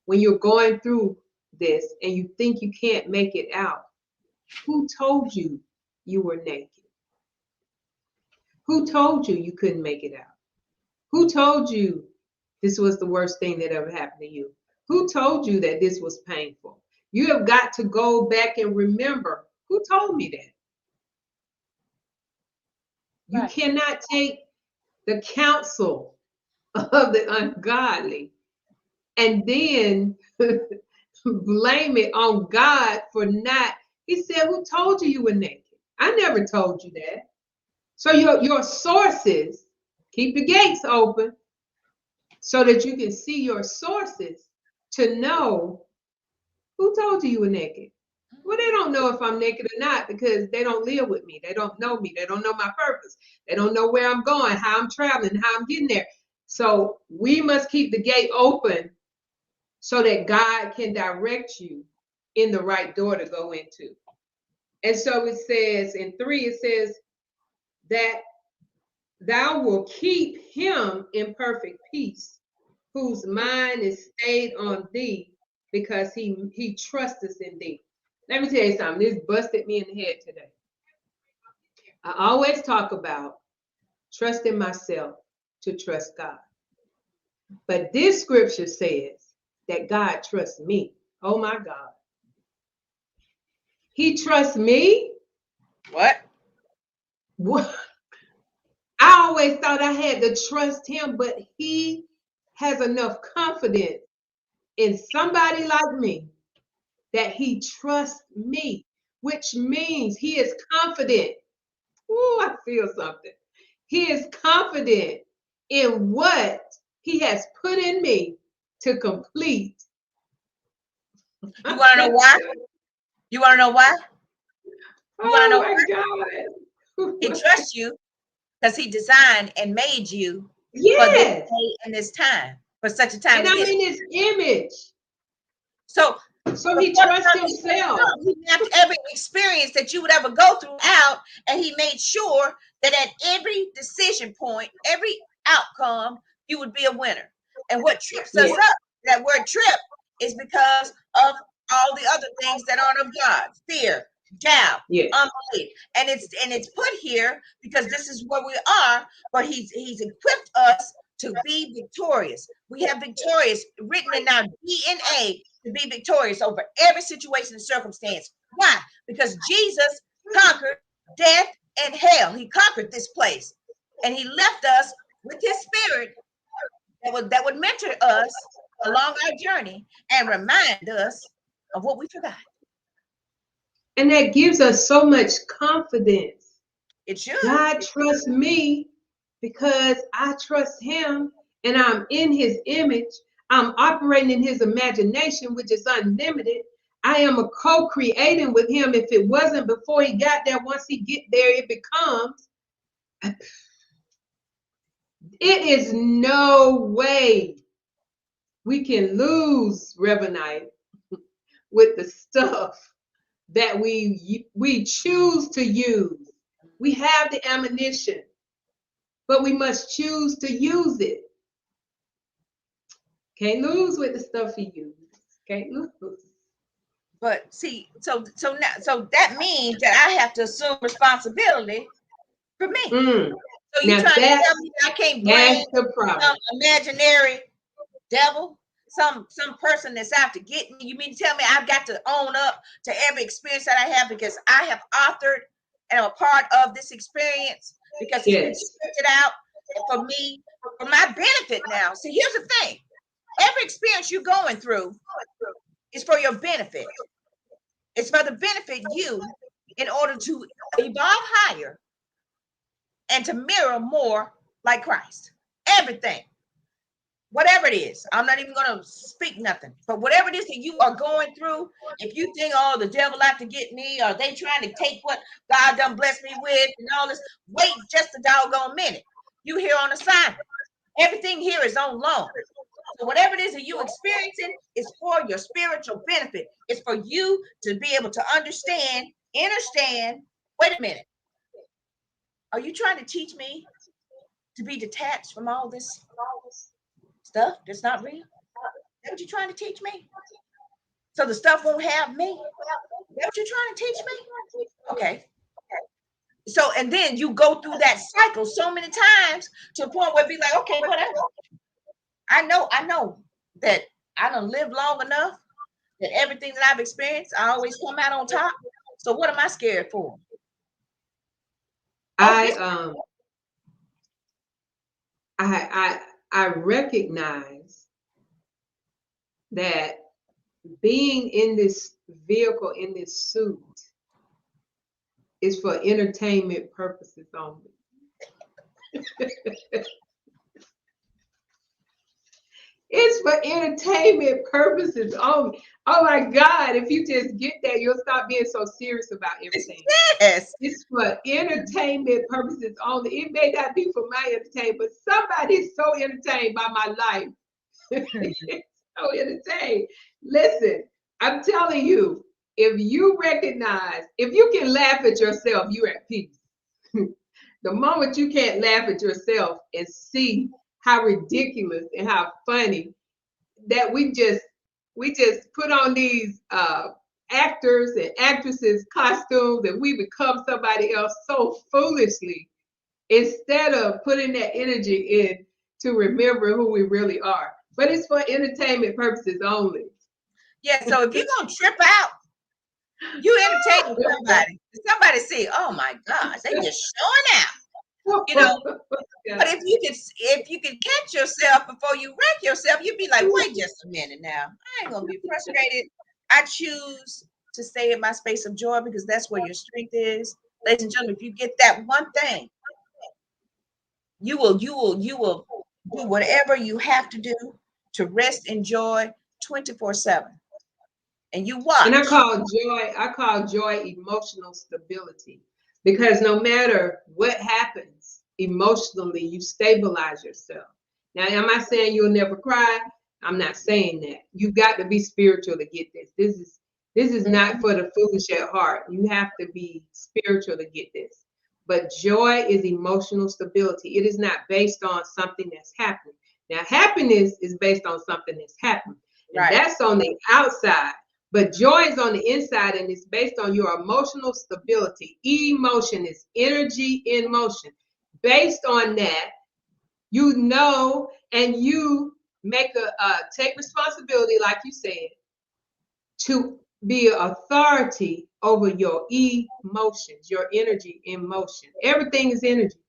when you're going through this and you think you can't make it out, who told you you were naked? Who told you you couldn't make it out? Who told you this was the worst thing that ever happened to you? Who told you that this was painful? You have got to go back and remember, who told me that? You cannot take the counsel of the ungodly and then blame it on God for not. He said, who told you were naked? I never told you that. So your sources, keep the gates open so that you can see your sources to know who told you were naked. Well, they don't know if I'm naked or not because they don't live with me. They don't know me. They don't know my purpose. They don't know where I'm going, how I'm traveling, how I'm getting there. So we must keep the gate open so that God can direct you in the right door to go into. And so it says in 3, it says that thou will keep him in perfect peace, whose mind is stayed on thee, because he trusteth in thee. Let me tell you something. This busted me in the head today. I always talk about trusting myself to trust God. But this scripture says that God trusts me. Oh my God. He trusts me? what? What? I always thought I had to trust him, but he has enough confidence in somebody like me that he trusts me, which means he is confident. Ooh, I feel something. He is confident in what he has put in me to complete. You want to know why? You want to know why? You want to know Oh my why? God. He trusts you because he designed and made you for this Yes. day and this time, for such a time And as I'm this. in his image. So he trusts himself. He mapped every experience that you would ever go through out, and he made sure that at every decision point, every outcome, you would be a winner. And what trips us up, that word trip, is because of all the other things that aren't of God: fear, doubt, unbelief. And it's put here because this is where we are, but he's equipped us to be victorious. We have victorious written in our DNA to be victorious over every situation and circumstance. Why? Because Jesus conquered death and hell. He conquered this place, and he left us with his spirit that would mentor us along our journey and remind us of what we forgot. And that gives us so much confidence. It should. God trusts me because I trust him and I'm in his image. I'm operating in his imagination, which is unlimited. I am a co-creating with him. If it wasn't before he got there, once he get there, it becomes. It is no way we can lose Revenite with the stuff that we choose to use. We have the ammunition, but we must choose to use it. Can't lose with the stuff he uses. Can't lose. But see, so that means that I have to assume responsibility for me. So you Now trying to tell me that I can't blame the problem. some imaginary devil, some person that's out to get me? You mean to tell me I've got to own up to every experience that I have because I have authored and am a part of this experience because it's been scripted out for me, for my benefit now? See, here's the thing. Every experience you're going through is for your benefit. It's for the benefit you in order to evolve higher and to mirror more like Christ. Everything. Whatever it is, I'm not even going to speak nothing. But whatever it is that you are going through, if you think, oh, the devil out to get me, or they trying to take what God done blessed me with and all this, wait just a doggone minute. You here on assignment. Everything here is on loan. So whatever it is that you experiencing is for your spiritual benefit. It's for you to be able to understand. Wait a minute. Are you trying to teach me to be detached from all this stuff that's not real? Is that what you're trying to teach me? So the stuff won't have me? Is that what you're trying to teach me? Okay. So, and then you go through that cycle so many times to a point where it be like, okay, whatever. I know that I done lived long enough that everything that I've experienced, I always come out on top. So what am I scared for? I recognize that being in this vehicle, in this suit, is for entertainment purposes only. It's for entertainment purposes only. Oh my God, if you just get that, you'll stop being so serious about everything. Yes. It's for entertainment purposes only. It may not be for my entertainment, but somebody's so entertained by my life. So entertained. Listen, I'm telling you, if you recognize, if you can laugh at yourself, you're at peace. The moment you can't laugh at yourself and see how ridiculous and how funny that we just put on these actors and actresses costumes and we become somebody else so foolishly instead of putting that energy in to remember who we really are. But it's for entertainment purposes only. Yeah, so if you're gonna trip out, you entertain somebody. Somebody say, oh my gosh, they just showing out. You know, Yeah. But if you can catch yourself before you wreck yourself, you'd be like, wait just a minute now. I ain't gonna be frustrated. I choose to stay in my space of joy because that's where your strength is. Ladies and gentlemen, if you get that one thing, you will do whatever you have to do to rest in joy 24/7. And you watch. And I call joy emotional stability, because no matter what happens emotionally, you stabilize yourself. Now, am I saying you'll never cry? I'm not saying that. You've got to be spiritual to get this. This is not for the foolish at heart. You have to be spiritual to get this. But joy is emotional stability. It is not based on something that's happening. Now, happiness is based on something that's happening. And Right. That's on the outside. But joy is on the inside, and it's based on your emotional stability. Emotion is energy in motion. Based on that, you know, and you make take responsibility, like you said, to be an authority over your emotions, your energy in motion. Everything is energy.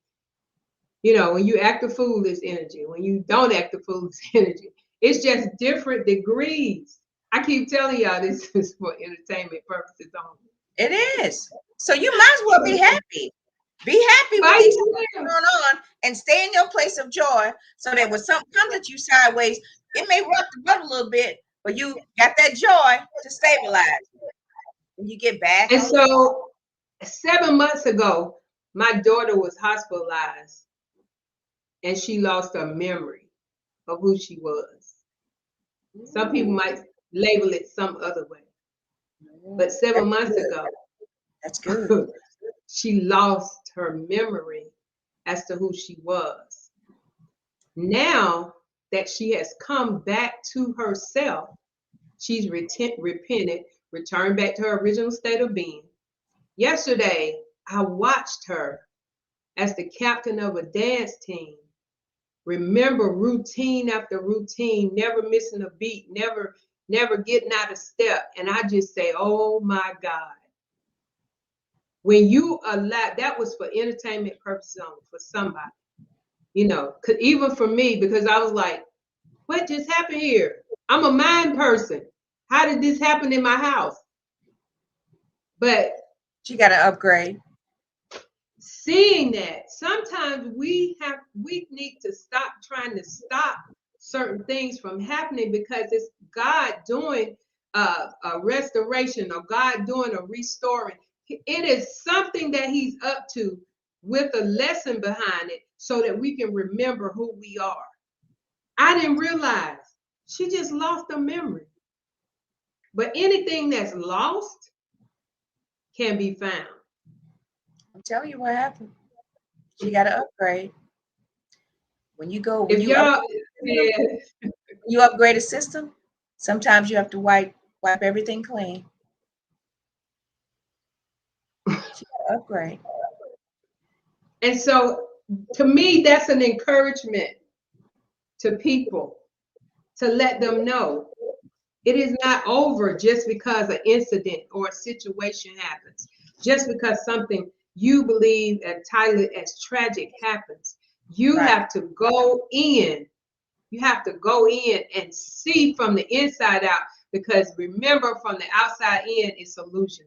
You know, when you act a fool, it's energy. When you don't act a fool, it's energy. It's just different degrees. I keep telling y'all this is for entertainment purposes only. It is. So you might as well be happy. Be Be happy with Why these you things there? going on and stay in your place of joy so that when something comes at you sideways, it may rock the boat a little bit, but you got that joy to stabilize. When you get back And on. so 7 months ago, my daughter was hospitalized and she lost her memory of who she was. Some people might label it some other way. But 7 months ago, That's good. she lost her memory as to who she was. Now that she has come back to herself, she's repented, returned back to her original state of being. Yesterday, I watched her as the captain of a dance team. Remember routine after routine, never missing a beat, never getting out of step. And I just say, oh my God. When you allow, that was for entertainment purposes only, for somebody, you know, even for me, because I was like, what just happened here? I'm a mind person. How did this happen in my house? But She got to upgrade. seeing that, sometimes we need to stop trying to stop certain things from happening, because it's God doing a restoration, or God doing a restoring. It is something that he's up to, with a lesson behind it, so that we can remember who we are. I didn't realize she just lost her memory. But anything that's lost can be found. I'm telling you what happened. She got to upgrade. When you go, when If you y'all, upgrade, yeah, you upgrade a system, sometimes you have to wipe everything clean. She got to upgrade. and so to me, that's an encouragement to people, to let them know it is not over just because an incident or a situation happens, just because something you believe and title it as tragic happens. You Right. have to go in. You have to go in and see from the inside out, because remember, from the outside in, it's illusion.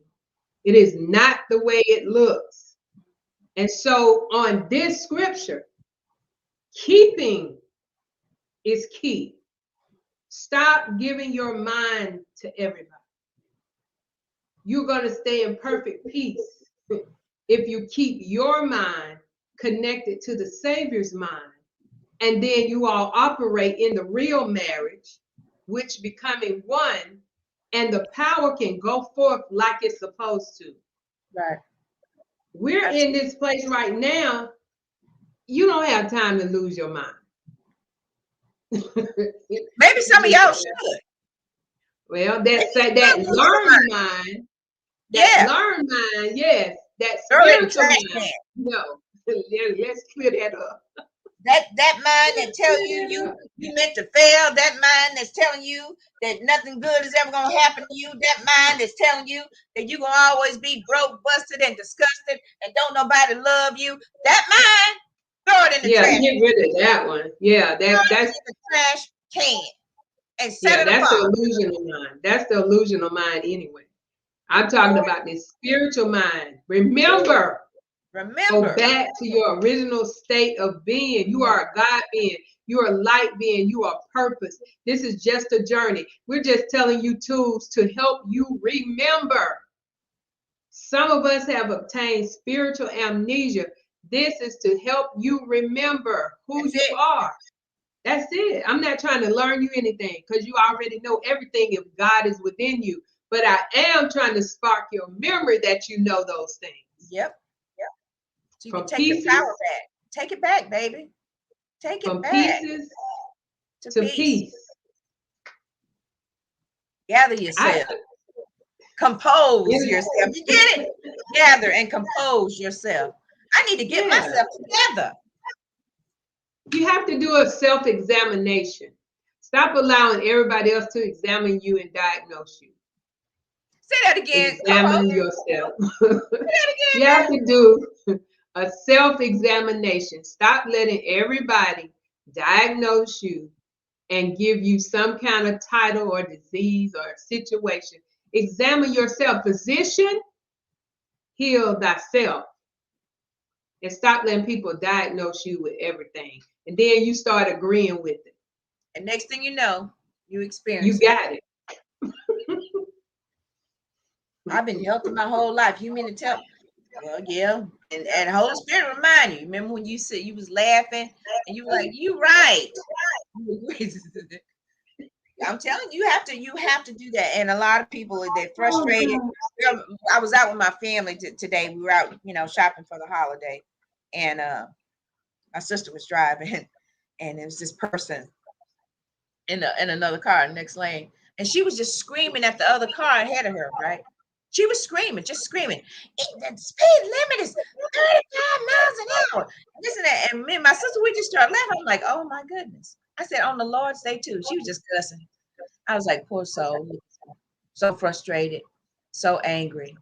It is not the way it looks. And so on this scripture, keeping is key. Stop giving your mind to everybody. You're going to stay in perfect peace if you keep your mind connected to the Savior's mind. And then you all operate in the real marriage, which becoming one, and the power can go forth like it's supposed to. Right. We're in this place right now. You don't have time to lose your mind. Maybe some of y'all should. Well, that learned mind, learned mind, yes, that spiritual mind. No, let's clear that up. That mind that tell you meant to fail, that mind that's telling you that nothing good is ever gonna happen to you, that mind that's telling you that you're gonna always be broke, busted, and disgusted, and don't nobody love you. That mind, throw it in the trash. Get rid of that one. Yeah, that's in the trash can and set it that's apart. the illusion of mind. That's the illusion of mind anyway. I'm talking about this spiritual mind. Remember, go back to your original state of being. You are a God being. You are a light being. You are purpose. This is just a journey. We're just telling you tools to help you remember. Some of us have obtained spiritual amnesia. This is to help you remember who you are. That's it. I'm not trying to learn you anything, because you already know everything if God is within you. But I am trying to spark your memory that you know those things. Yep. So you can take your power back. Take it back, baby. Take it back. From pieces to peace. Gather yourself. Compose yourself. You get it? Gather and compose yourself. I need to get myself together. You have to do a self-examination. Stop allowing everybody else to examine you and diagnose you. Say that again. Examine yourself. Say that again. You have to do a self-examination. Stop letting everybody diagnose you and give you some kind of title or disease or situation. Examine yourself. Physician, heal thyself. and stop letting people diagnose you with everything. And then you start agreeing with it. And next thing you know, you experience You it. got it. I've been healthy my whole life. You mean to tell? Well, yeah. And Holy Spirit remind you. Remember when you said you was laughing and you were like, you right. I'm telling you, you have to do that. And a lot of people, they're frustrated. I was out with my family today. We were out, shopping for the holiday, and my sister was driving, and there was this person in another car in the next lane, and she was just screaming at the other car ahead of her. Right? She was screaming, just screaming. The speed limit is 35 miles an hour. This and that. And me and my sister, we just started laughing. I'm like, oh my goodness. I said, on the Lord's Day too. She was just cussing. I was like, poor soul. So frustrated, so angry,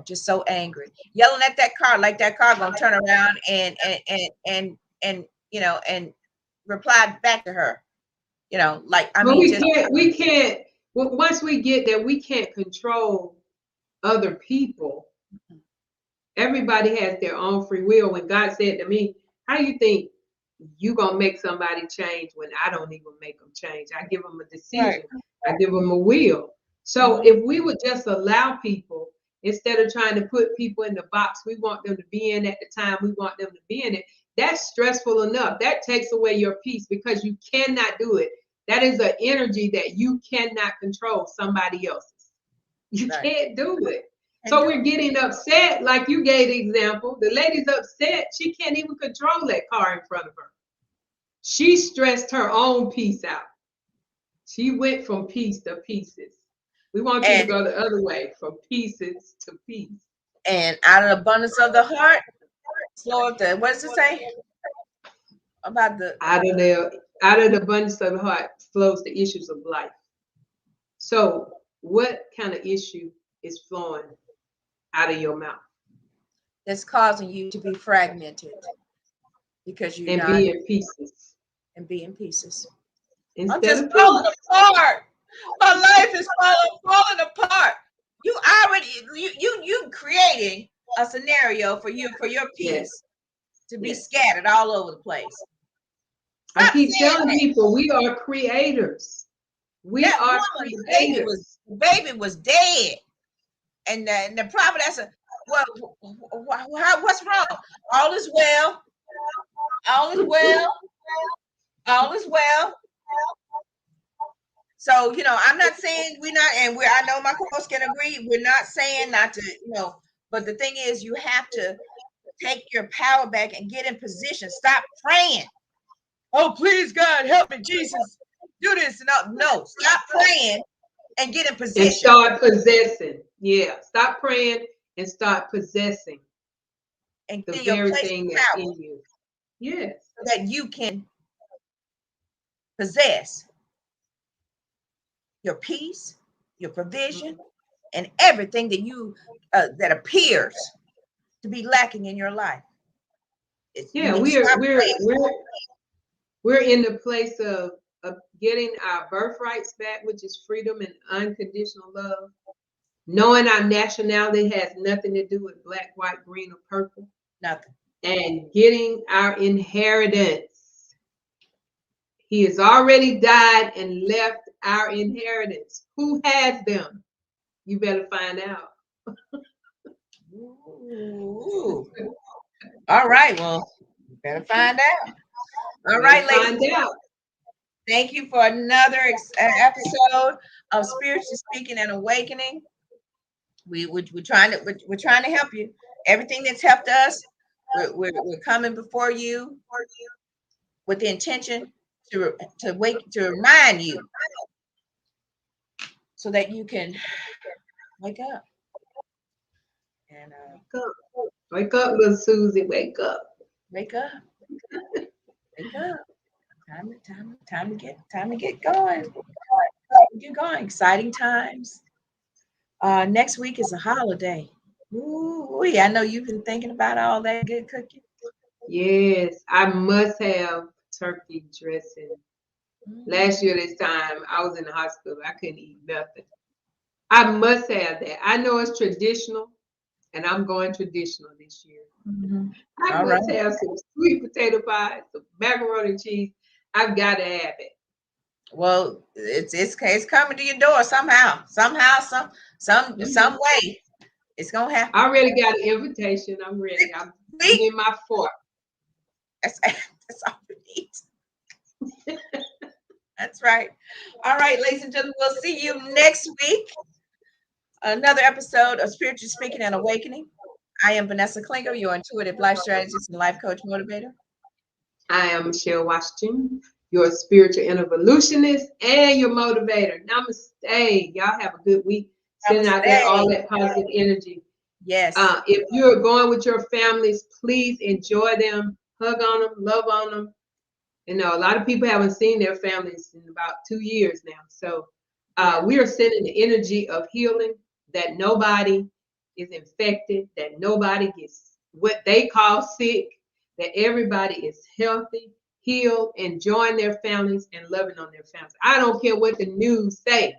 just so angry. Yelling at that car like that car gonna turn around and reply back to her. Like I But mean, we can't. Once we get that, we can't control other people. Everybody has their own free will. When God said to me, how do you think you gonna make somebody change when I don't even make them change? I give them a decision. right. I give them a will. So if we would just allow people, instead of trying to put people in the box we want them to be in at the time we want them to be in it, that's stressful enough. That takes away your peace because you cannot do it. That is an energy that you cannot control somebody else's. You Right. can't do it. So we're getting upset, like you gave the example. The lady's upset. She can't even control that car in front of her. She stressed her own peace out. She went from piece to pieces. We want you to go the other way, from pieces to peace. And out of the abundance of the heart, flow of the, what does it say? About the out of the abundance of the heart flows the issues of life. So what kind of issue is flowing out of your mouth? that's causing you to be fragmented because you're not be in pieces. and be in pieces. Instead I'm just of falling peace. apart. My life is falling apart. You already you creating a scenario for your peace to be scattered all over the place. I keep telling people we are creators. We are creators. The baby was dead, and the prophet said, "Well, what's wrong? All is well. All is well. All is well." So I'm not saying we're not, and I know my co-host can agree. We're not saying not to, but the thing is, you have to take your power back and get in position. Stop praying. Oh, please, God, help me, Jesus, do this. No, stop praying and get in position. And start possessing. Yeah, stop praying and start possessing. And the very thing that's in you. Yes. So that you can possess your peace, your provision, and everything that you that appears to be lacking in your life. We're in the place of getting our birthrights back, which is freedom and unconditional love. Knowing our nationality has nothing to do with black, white, green, or purple. Nothing. And getting our inheritance. He has already died and left our inheritance. Who has them? You better find out. Ooh. All right. Well, you better find out. All right, ladies. Thank you for another episode of Spiritually Speaking and Awakening. We're trying to help you. Everything that's helped us, we're coming before you with the intention to remind you so that you can wake up. And wake up, little Susie. Wake up. Wake up. Wake up. Time to get going. Get going. Exciting times. Next week is a holiday. Ooh, I know you've been thinking about all that good cooking. Yes, I must have turkey dressing. Last year this time, I was in the hospital. I couldn't eat nothing. I must have that. I know it's traditional, and I'm going traditional this year. Mm-hmm. I All must right. have some sweet potato pie, some macaroni and cheese. I've got to have it. Well, it's coming to your door somehow, some way. It's gonna happen. I already got an invitation. I'm ready. I'm in my fort. That's all we need. That's right. All right, ladies and gentlemen, we'll see you next week. Another episode of Spiritually Speaking and Awakening. I am Vanessa Klinger, your intuitive life strategist and life coach motivator. I am Michelle Washington, your spiritual evolutionist and your motivator. Namaste. Y'all have a good week. Sending out all that positive energy. Yes. If you're going with your families, please enjoy them, hug on them, love on them. You know, a lot of people haven't seen their families in about 2 years now. So we are sending the energy of healing, that nobody is infected, that nobody gets what they call sick, that everybody is healthy, healed, enjoying their families and loving on their families. I don't care what the news say.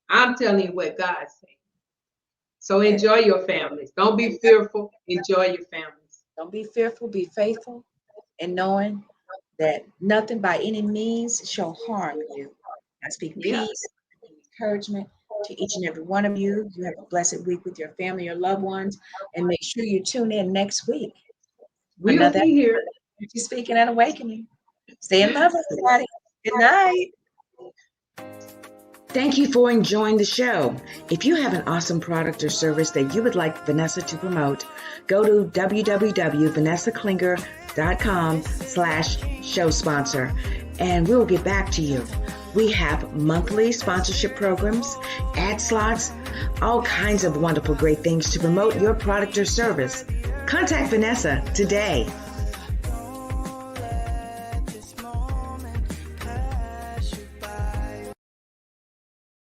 I'm telling you what God says. So enjoy your families. Don't be fearful. Enjoy your families. Don't be fearful. Be faithful in knowing that nothing by any means shall harm you. I speak peace and encouragement to each and every one of you. You have a blessed week with your family, your loved ones, and make sure you tune in next week. We'll be here. Speaking and Awakening. Stay in love, everybody. Good night. Thank you for enjoying the show. If you have an awesome product or service that you would like Vanessa to promote, go to www.vanessaklinger.com/show sponsor, and we'll get back to you. We have monthly sponsorship programs, ad slots, all kinds of wonderful, great things to promote your product or service. Contact Vanessa today.